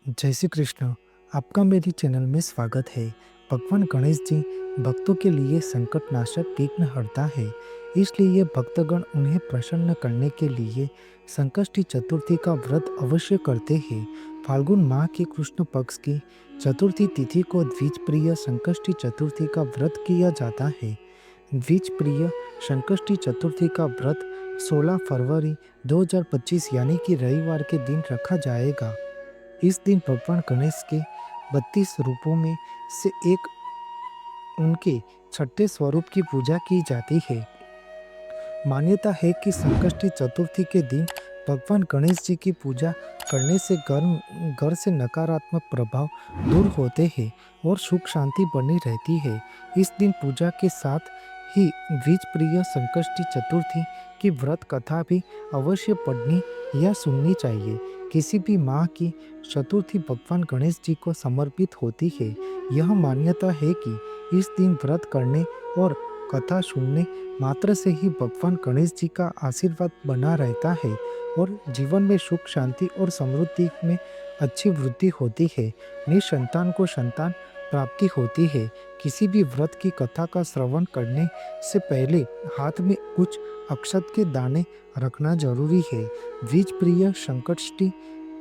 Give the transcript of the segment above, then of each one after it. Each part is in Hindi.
जय श्री कृष्ण। आपका मेरी चैनल में स्वागत है। भगवान गणेश जी भक्तों के लिए संकटनाशक विघ्न हरता है, इसलिए भक्तगण उन्हें प्रसन्न करने के लिए संकष्टी चतुर्थी का व्रत अवश्य करते हैं। फाल्गुन माह के कृष्ण पक्ष की चतुर्थी तिथि को द्विज प्रिय संकष्टी चतुर्थी का व्रत किया जाता है। द्विज प्रिय संकष्टी चतुर्थी का व्रत 16 फरवरी 2025 यानी कि रविवार के दिन रखा जाएगा। इस दिन भगवान गणेश के 32 रूपों में से एक उनके छठे स्वरूप की पूजा की जाती है। मान्यता है कि संकष्टी चतुर्थी के दिन भगवान गणेश जी की पूजा करने से घर से नकारात्मक प्रभाव दूर होते हैं और सुख शांति बनी रहती है। इस दिन पूजा के साथ ही द्विज प्रिय संकष्टी चतुर्थी की व्रत कथा भी अवश्य पढ़नी या सुननी चाहिए। किसी भी माह की चतुर्थी भगवान गणेश जी को समर्पित होती है। यह मान्यता है कि इस दिन व्रत करने और कथा सुनने मात्र से ही भगवान गणेश जी का आशीर्वाद बना रहता है और जीवन में सुख शांति और समृद्धि में अच्छी वृद्धि होती है। निसंतान को संतान प्राप्ति होती है। किसी भी व्रत की कथा का श्रवण करने से पहले हाथ में कुछ अक्षत के दाने रखना जरूरी है। द्विज प्रिय संकष्टी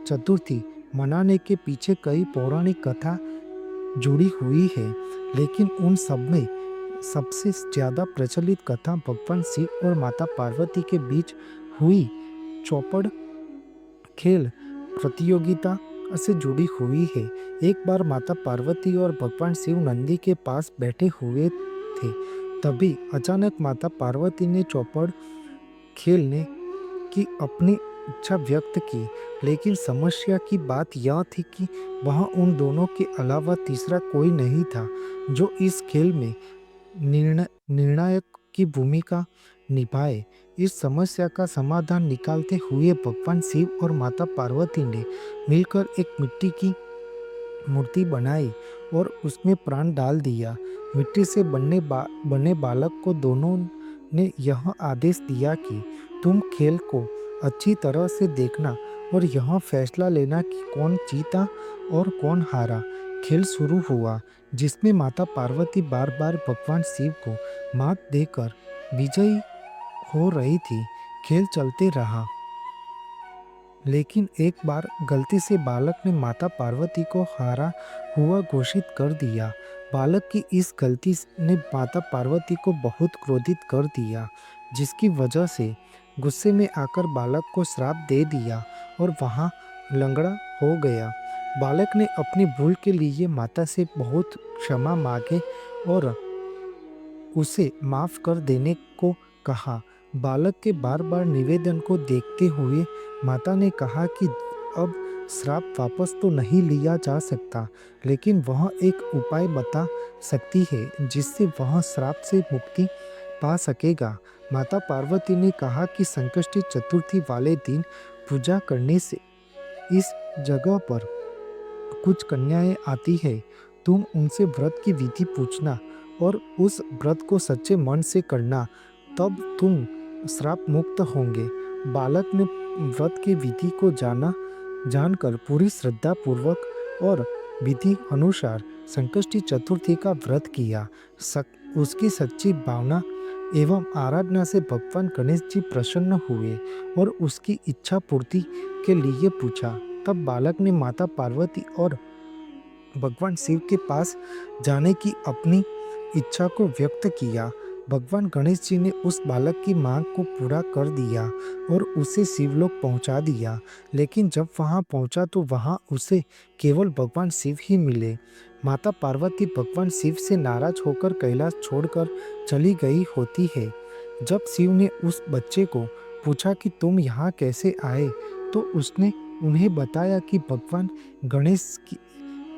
चतुर्थी मनाने के पीछे कई पौराणिक कथा जुड़ी हुई है, लेकिन उन सब में सबसे ज्यादा प्रचलित कथा भगवान शिव और माता पार्वती के बीच हुई चौपड़ खेल प्रतियोगिता से जुड़ी हुई है। एक बार माता पार्वती और भगवान शिव नंदी के पास बैठे हुए थे, तभी अचानक माता पार्वती ने चौपड़ खेलने की अपनी इच्छा व्यक्त की, लेकिन समस्या की बात यह थी कि वहां उन दोनों के अलावा तीसरा कोई नहीं था जो इस खेल में निर्णायक की भूमिका निभाए। इस समस्या का समाधान निकालते हुए भगवान शिव और माता पार्वती ने मिलकर एक मिट्टी की मूर्ति बनाई और उसमें प्राण डाल दिया। मिट्टी से बने बालक को दोनों ने यह आदेश दिया कि तुम खेल को अच्छी तरह से देखना और यह फैसला लेना कि कौन जीता और कौन हारा। खेल शुरू हुआ, जिसमें माता पार्वती बार बार भगवान शिव को मात देकर विजयी हो रही थी। खेल चलते रहा, लेकिन एक बार गलती से बालक ने माता पार्वती को हारा हुआ घोषित कर दिया। बालक की इस गलती ने माता पार्वती को बहुत क्रोधित कर दिया, जिसकी वजह से गुस्से में आकर बालक को श्राप दे दिया और वहां लंगड़ा हो गया। बालक ने अपनी भूल के लिए माता से बहुत क्षमा मांगे और उसे माफ कर देने को कहा। बालक के बार बार निवेदन को देखते हुए माता ने कहा कि अब श्राप वापस तो नहीं लिया जा सकता, लेकिन वह एक उपाय बता सकती है जिससे वह श्राप से मुक्ति पा सकेगा। माता पार्वती ने कहा कि संकष्टी चतुर्थी वाले दिन पूजा करने से इस जगह पर कुछ कन्याएं आती है। तुम उनसे व्रत की विधि पूछना और उस व्रत को सच्चे मन से करना, तब तुम श्राप मुक्त होंगे। बालक ने व्रत की विधि को जानकर पूरी श्रद्धा पूर्वक और विधि अनुसार संकष्टी चतुर्थी का व्रत किया। उसकी सच्ची भावना एवं आराधना से भगवान गणेश जी प्रसन्न हुए और उसकी इच्छा पूर्ति के लिए पूछा। तब बालक ने माता पार्वती और भगवान शिव के पास जाने की अपनी इच्छा को व्यक्त किया। भगवान गणेश जी ने उस बालक की मांग को पूरा कर दिया और उसे शिवलोक पहुंचा दिया, लेकिन जब वहां पहुंचा तो वहां उसे केवल भगवान शिव ही मिले। माता पार्वती भगवान शिव से नाराज होकर कैलाश छोड़कर चली गई होती है। जब शिव ने उस बच्चे को पूछा कि तुम यहाँ कैसे आए, तो उसने उन्हें बताया कि भगवान गणेश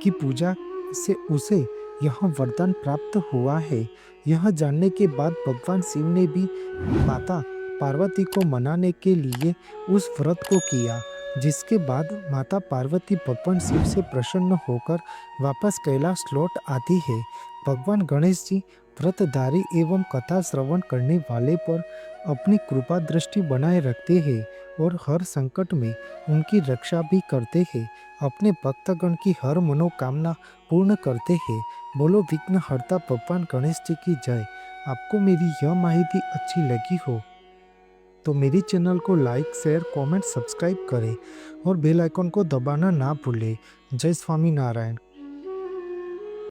की पूजा से उसे यह वरदान प्राप्त हुआ है। यह जानने के बाद भगवान शिव ने भी माता पार्वती को मनाने के लिए उस व्रत को किया, जिसके बाद माता पार्वती भगवान शिव से प्रसन्न होकर वापस कैलाश लौट आती है। भगवान गणेश जी व्रतधारी एवं कथा श्रवण करने वाले पर अपनी कृपा दृष्टि बनाए रखते हैं और हर संकट में उनकी रक्षा भी करते हैं। अपने भक्तगण की हर मनोकामना पूर्ण करते हैं। बोलो विघ्नहर्ता भगवान गणेश जी की जय। आपको मेरी यह माहिती अच्छी लगी हो तो मेरी चैनल को लाइक, शेयर, कमेंट, सब्सक्राइब करें और बेल आइकन को दबाना ना भूलें। जय स्वामीनारायण।